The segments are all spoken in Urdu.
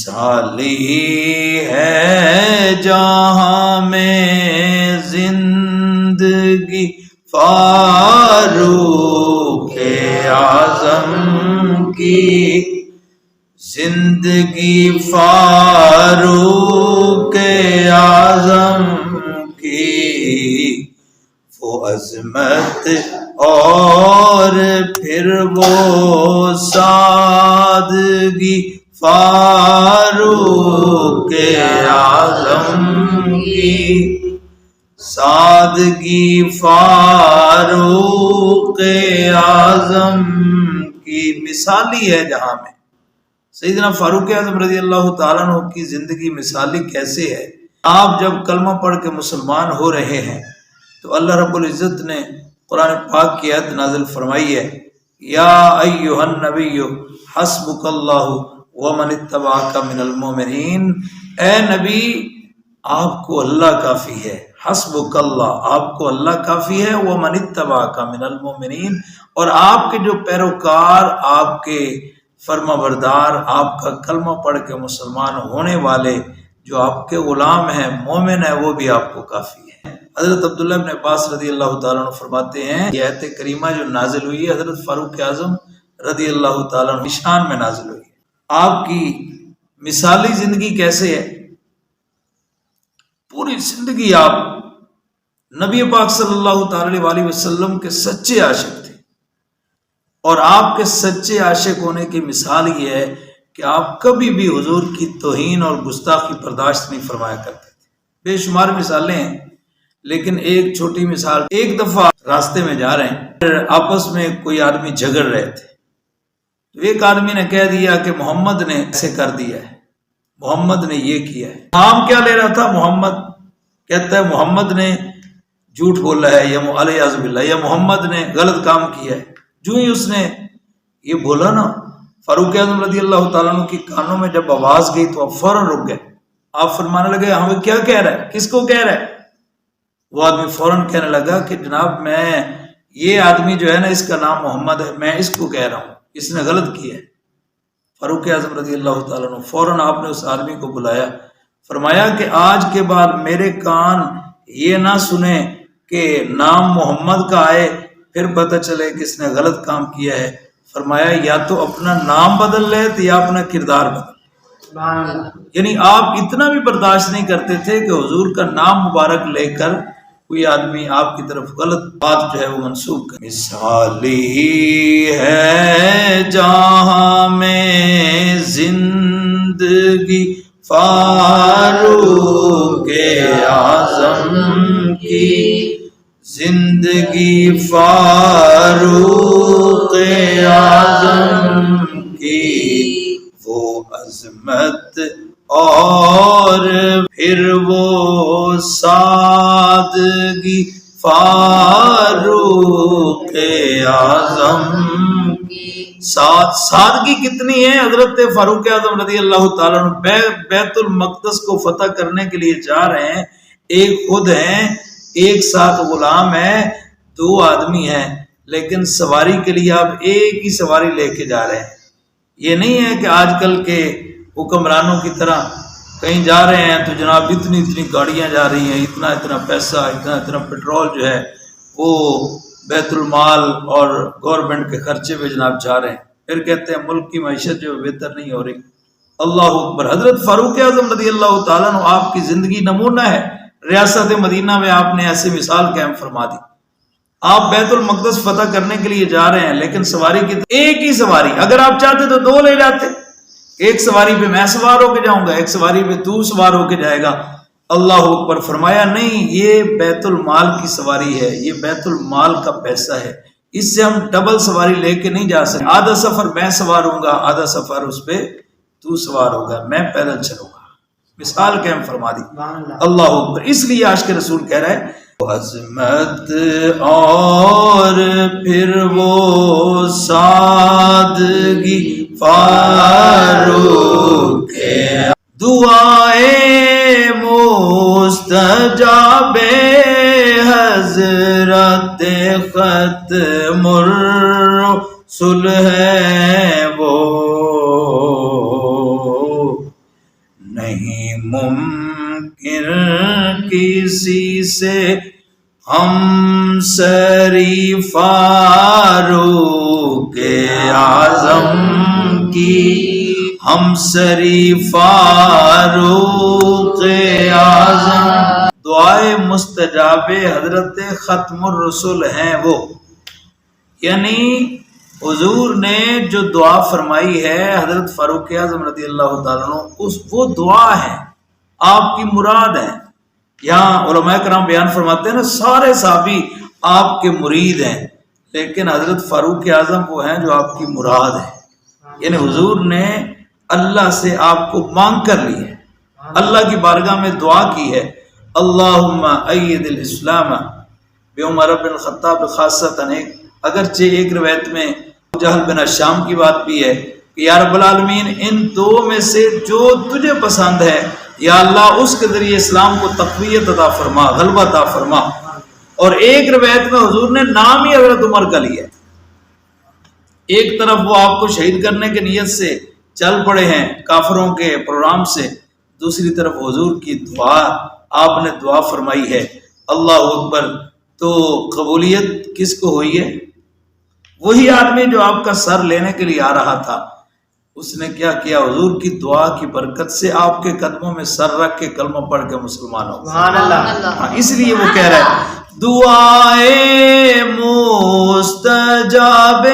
مثالی ہے جہاں میں زندگی فاروق اعظم کی، زندگی فاروق اعظم کی، وہ عظمت اور پھر وہ سادگی فاروق اعظم کی، سادگی فاروق اعظم کی مثالی ہے جہاں میں۔ سیدنا فاروق اعظم رضی اللہ تعالیٰ عنہ کی زندگی مثالی کیسے ہے؟ آپ جب کلمہ پڑھ کے مسلمان ہو رہے ہیں تو اللہ رب العزت نے قرآن پاک کی آیت نازل فرمائی ہے، یا ایھا النبی حسبک اللہ ومن اتبعک من المؤمنین، اے نبی آپ کو اللہ کافی ہے، حسبک اللہ آپ کو اللہ کافی ہے، ومن اتبعک من المؤمنین اور آپ کے جو پیروکار، آپ کے فرما بردار، آپ کا کلمہ پڑھ کے مسلمان ہونے والے جو آپ کے غلام ہیں، مومن ہیں، وہ بھی آپ کو کافی ہے۔ حضرت عبداللہ بن عباس رضی اللہ تعالیٰ عنہ فرماتے ہیں یہ آیت کریمہ جو نازل ہوئی ہے حضرت فاروق اعظم رضی اللہ تعالیٰ عنہ کی شان میں نازل ہوئی ہے۔ آپ کی مثالی زندگی کیسے ہے؟ پوری زندگی آپ نبی پاک صلی اللہ تعالی علیہ وسلم کے سچے عاشق تھے، اور آپ کے سچے عاشق ہونے کی مثال یہ ہے کہ آپ کبھی بھی حضور کی توہین اور گستاخی برداشت نہیں فرمایا کرتے تھے۔ بے شمار مثالیں ہیں، لیکن ایک چھوٹی مثال، ایک دفعہ راستے میں جا رہے ہیں، آپس میں کوئی آدمی جھگڑ رہے تھے، تو ایک آدمی نے کہہ دیا کہ محمد نے ایسے کر دیا ہے، محمد نے یہ کیا ہے۔ نام کیا لے رہا تھا؟ محمد۔ کہتا ہے محمد نے جھوٹ بولا ہے، یا علیہ باللہ، یا محمد نے غلط کام کیا ہے۔ جو ہی اس نے یہ بولا نا، فاروق اعظم رضی اللہ تعالیٰ عنہ کی کانوں میں جب آواز گئی تو آپ فوراً رک گئے۔ آپ فرمانے لگے ہمیں کیا کہہ رہا ہے، کس کو کہہ رہا ہے؟ وہ آدمی فوراً کہنے لگا کہ جناب میں یہ آدمی جو ہے نا اس کا نام محمد ہے، میں اس کو کہہ رہا ہوں، اس نے غلط کیا ہے۔ فاروق اعظم رضی اللہ تعالیٰ عنہ فوراً آپ نے اس آدمی کو بلایا، فرمایا کہ آج کے بعد میرے کان یہ نہ سنیں کہ نام محمد کا آئے پھر پتہ چلے کہ اس نے غلط کام کیا ہے۔ فرمایا یا تو اپنا نام بدل لے یا اپنا کردار بدل۔ یعنی آپ اتنا بھی برداشت نہیں کرتے تھے کہ حضور کا نام مبارک لے کر کوئی آدمی آپ کی طرف غلط بات جو ہے وہ منسوب کرے۔ مثالی ہے جہاں میں زندگی فاروق اعظم کی، زندگی فاروق اعظم کی، وہ عظمت اور پھر وہ سادگی فاروق اعظم کی۔ سادگی کتنی ہے؟ حضرت فاروق اعظم رضی اللہ تعالیٰ عنہ بیت المقدس کو فتح کرنے کے لیے جا رہے ہیں، ایک خود ہیں، ایک ساتھ غلام ہے، دو آدمی ہیں، لیکن سواری کے لیے آپ ایک ہی سواری لے کے جا رہے ہیں۔ یہ نہیں ہے کہ آج کل کے حکمرانوں کی طرح کہیں جا رہے ہیں تو جناب اتنی گاڑیاں جا رہی ہیں، اتنا پیسہ، اتنا پیٹرول جو ہے وہ بیت المال اور گورنمنٹ کے خرچے پہ جناب جا رہے ہیں، پھر کہتے ہیں ملک کی معیشت جو بہتر نہیں ہو رہی۔ اللہ اکبر۔ حضرت فاروق اعظم رضی اللہ تعالیٰ عنہ آپ کی زندگی نمونہ ہے۔ ریاست مدینہ میں آپ نے ایسی مثال قائم فرما دی، آپ بیت المقدس فتح کرنے کے لیے جا رہے ہیں، لیکن سواری کی ایک ہی سواری، اگر آپ چاہتے تو دو لے جاتے، ایک سواری پہ میں سوار ہو کے جاؤں گا، ایک سواری پہ تو سوار ہو کے جائے گا۔ اللہ اکبر۔ فرمایا نہیں، یہ بیت المال کی سواری ہے، یہ بیت المال کا پیسہ ہے، اس سے ہم ڈبل سواری لے کے نہیں جا سکتے، آدھا سفر میں سوار ہوں گا، آدھا سفر اس پہ تو سوار ہوگا، میں پیدل چلوں گا۔ مثال قائم فرما دی۔ اللہ اکبر۔ اس لیے عاشق رسول کہہ رہا ہے عظمت اور پھر وہ سادگی فاروق دعائے مستجاب حضرت ختم الرسل ہے وہ، نہیں ممکن کسی سے ہم سری فاروق اعظم کی، ہم سری فاروق اعظم. دعائے مستجاب حضرت ختم الرسل ہیں وہ، یعنی حضور نے جو دعا فرمائی ہے حضرت فاروق اعظم رضی اللہ تعالیٰ عنہ، وہ دعا ہے، آپ کی مراد ہے. یہاں علماء کرام بیان فرماتے ہیں نا، سارے صحابی آپ کے مرید ہیں، لیکن حضرت فاروق اعظم وہ ہیں جو آپ کی مراد ہے. یعنی حضور نے اللہ سے آپ کو مانگ کر لی ہے، اللہ کی بارگاہ میں دعا کی ہے، اللہم اید الاسلام بعمر بن الخطاب خاصتاً. اگرچہ ایک روایت میں جہل بن شام کی بات بھی ہے کہ یا رب العالمین ان دو میں سے جو تجھے پسند ہے یا اللہ اس کے ذریعے اسلام کو تقویت عطا فرما، غلبہ عطا فرما. اور ایک روایت میں حضور نے نام ہی حضرت عمر کا لیا. ایک طرف وہ آپ کو شہید کرنے کی نیت سے چل پڑے ہیں کافروں کے پروگرام سے، دوسری طرف حضور کی دعا، آپ نے دعا فرمائی ہے. اللہ اکبر. تو قبولیت کس کو ہوئی ہے؟ وہی آدمی جو آپ کا سر لینے کے لیے آ رہا تھا، اس نے کیا کیا؟ حضور کی دعا کی برکت سے آپ کے قدموں میں سر رکھ کے کلمہ پڑھ کے مسلمان ہو. سبحان اللہ. اس لیے وہ کہہ رہا ہے دعائے مستجاب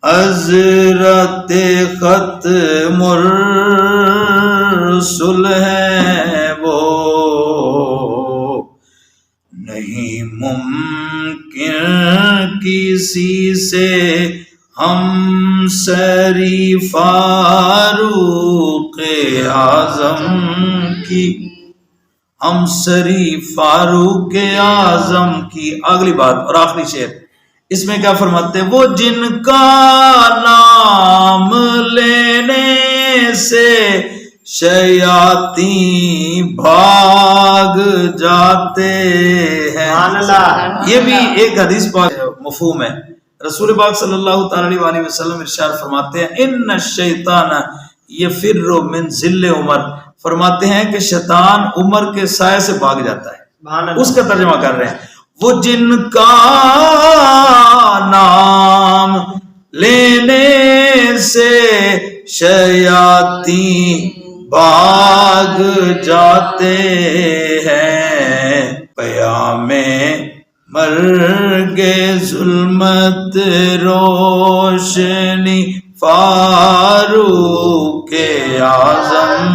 حضرت ختم الرسل ہے وہ، نہیں ممکن کسی سے ہم سری فاروق اعظم کی، ہم سری فاروق اعظم کی. اگلی بات اور آخری شعر، اس میں کیا فرماتے ہیں؟ وہ جن کا نام لینے سے شیاطین بھاگ جاتے ہیں. یہ بھی ایک حدیث پاک مفہوم ہے. رسول پاک صلی اللہ تعالی علیہ وسلم ارشاد فرماتے ہیں ان الشیطان یفر من ظل عمر، فرماتے ہیں کہ شیطان عمر کے سائے سے بھاگ جاتا ہے. اس کا ترجمہ کر رہے ہیں، وہ جن کا نام لینے سے شیاطین بھاگ جاتے ہیں، پیام مرگ ظلمت روشنی فاروق اعظم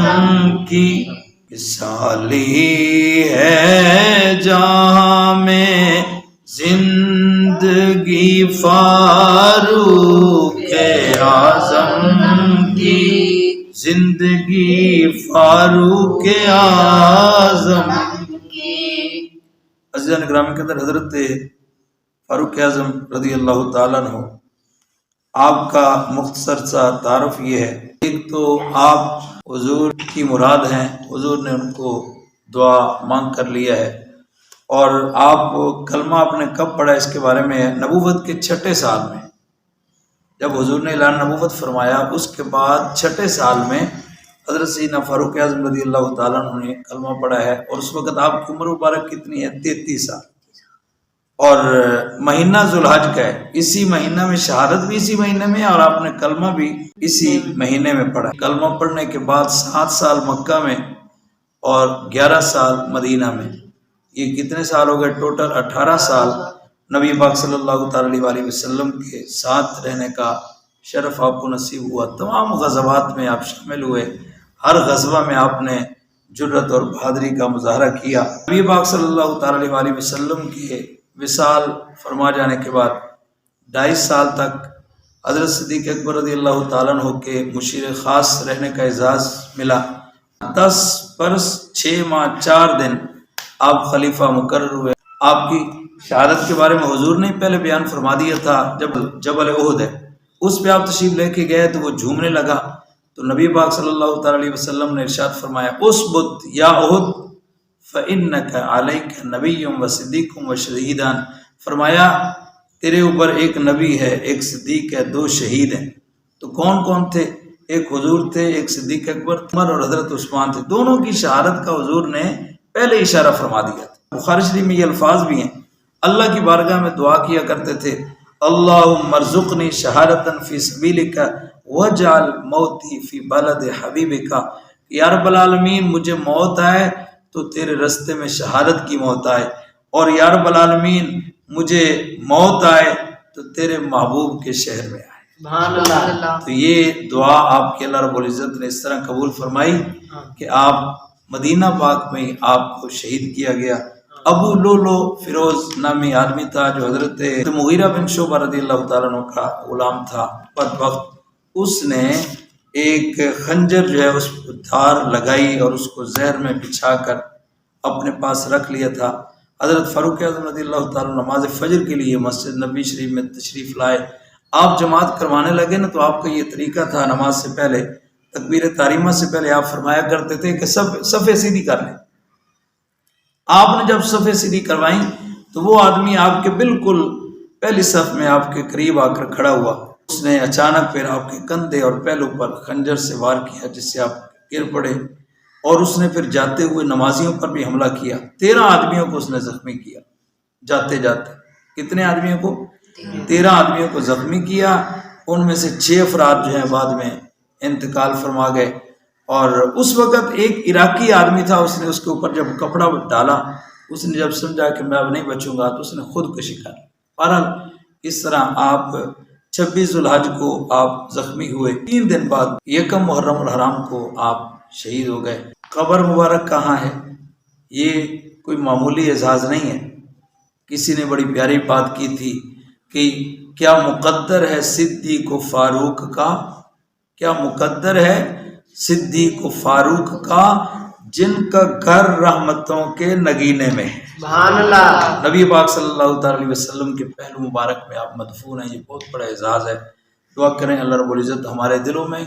کی، سالی ہے جہاں میں زندگی فاروق اعظم کی، زندگی فاروق اعظم کی. عزیزان گرامی کے اندر حضرت فاروق اعظم رضی اللہ تعالیٰ عنہ، آپ کا مختصر سا تعارف یہ ہے. ایک تو آپ حضور کی مراد ہیں، حضور نے ان کو دعا مانگ کر لیا ہے. اور آپ کلمہ آپ نے کب پڑھا اس کے بارے میں نبوت کے 6 سال میں، جب حضور نے اعلان نبوت فرمایا اس کے بعد 6 سال میں حضرت سیدنا فاروق اعظم رضی اللہ تعالیٰ عنہ نے کلمہ پڑھا ہے. اور اس وقت آپ کی عمر مبارک کتنی ہے؟ 33 سال. اور مہینہ ذوالحج کا ہے، اسی مہینہ میں شہادت بھی اسی مہینے میں، اور آپ نے کلمہ بھی اسی مہینے میں پڑھا. کلمہ پڑھنے کے بعد 7 سال مکہ میں اور 11 سال مدینہ میں، یہ کتنے سال ہو گئے؟ ٹوٹل 18 سال نبی پاک صلی اللہ تعالی علیہ وسلم کے ساتھ رہنے کا شرف آپ کو نصیب ہوا. تمام غزوات میں آپ شامل ہوئے، ہر غزوہ میں آپ نے جرت اور بہادری کا مظاہرہ کیا. نبی پاک صلی اللہ تعالی علیہ وسلم کے وصال فرما جانے کے بعد 2.5 سال تک حضرت صدیق اکبر رضی اللہ تعالیٰ عنہ کے مشیر خاص رہنے کا اعزاز ملا. 10 برس 6 ماہ 4 دن آپ خلیفہ مقرر ہوئے. آپ کی شہادت کے بارے میں حضور نے پہلے بیان فرما دیا تھا. جب جبل احد ہے اس پہ آپ تشریف لے کے گئے تو وہ جھومنے لگا، تو نبی پاک صلی اللہ تعالی علیہ وسلم نے ارشاد فرمایا اسبت یا احد فإنک علیک نبی و صدیق و شہیدان. فرمایا تیرے اوپر ایک نبی ہے، ایک صدیق ہے، 2 شہید ہیں. تو کون کون تھے؟ ایک حضور تھے، ایک صدیق اکبر، عمر اور حضرت عثمان تھے، دونوں کی شہادت کا حضور نے پہلے اشارہ فرما دیا تھا۔ بخاری شریف میں یہ الفاظ بھی ہیں، اللہ کی بارگاہ میں دعا کیا کرتے تھے، اللہم ارزقنی شہادتا فی سبیلک وجعل موتی فی بلد حبیبک، یا رب العالمین مجھے موت آئے تو تیرے رستے میں شہادت کی موت آئے، اور یا رب العالمین مجھے موت آئے تو تیرے محبوب کے شہر میں آئے۔ سبحان اللہ۔ تو یہ دعا آپ کے اللہ رب العزت نے اس طرح قبول فرمائی کہ آپ مدینہ پاک میں آپ کو شہید کیا گیا۔ ابو لولو فیروز نامی آدمی تھا جو حضرت مغیرہ بن شعبہ رضی اللہ تعالیٰ عنہ کا غلام تھا، بدبخت، اس نے ایک خنجر جو ہے اس پر دھار لگائی اور اس کو زہر میں بچھا کر اپنے پاس رکھ لیا تھا۔ حضرت فاروق اعظم رضی اللہ تعالیٰ عنہ نماز فجر کے لیے مسجد نبی شریف میں تشریف لائے، آپ جماعت کروانے لگے نا، تو آپ کا یہ طریقہ تھا، نماز سے پہلے تکبیر تحریمہ سے پہلے آپ فرمایا کرتے تھے کہ صفیں سیدھی کر لیں۔ آپ نے جب صفیں سیدھی کروائیں تو وہ آدمی آپ کے بالکل پہلی صف میں آپ کے قریب آ کر کھڑا ہوا، اس نے اچانک پھر آپ کے کندھے اور پہلو پر خنجر سے وار کیا جس سے آپ گر پڑے، اور اس نے پھر جاتے ہوئے نمازیوں پر بھی حملہ کیا، 13 آدمیوں کو اس نے زخمی کیا جاتے جاتے۔ کتنے آدمیوں کو؟ 13 آدمیوں کو زخمی کیا، ان میں سے 6 افراد جو ہیں بعد میں انتقال فرما گئے، اور اس وقت ایک عراقی آدمی تھا، اس نے اس کے اوپر جب کپڑا ڈالا، اس نے جب سمجھا کہ میں اب نہیں بچوں گا تو اس نے خودکشی کر لی۔ بہرحال اس طرح آپ 26 ذوالحج کو آپ زخمی ہوئے، 3 دن بعد 1 محرم الحرام کو آپ شہید ہو گئے۔ قبر مبارک کہاں ہے؟ یہ کوئی معمولی اعزاز نہیں ہے، کسی نے بڑی پیاری بات کی تھی کہ کیا مقدر ہے صدیق و فاروق کا، کیا مقدر ہے صدیق و فاروق کا جن کا گھر رحمتوں کے نگینے میں ہے۔ سبحان اللہ۔ نبی پاک صلی اللہ تعالی علیہ وسلم کے پہلو مبارک میں آپ مدفون ہیں، یہ بہت بڑا اعزاز ہے۔ دعا کریں اللہ رب العزت ہمارے دلوں میں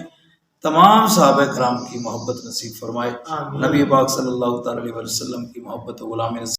تمام صحابہ کرام کی محبت نصیب فرمائے، نبی پاک صلی اللہ تعالی علیہ وسلم کی محبت و غلامی نصیب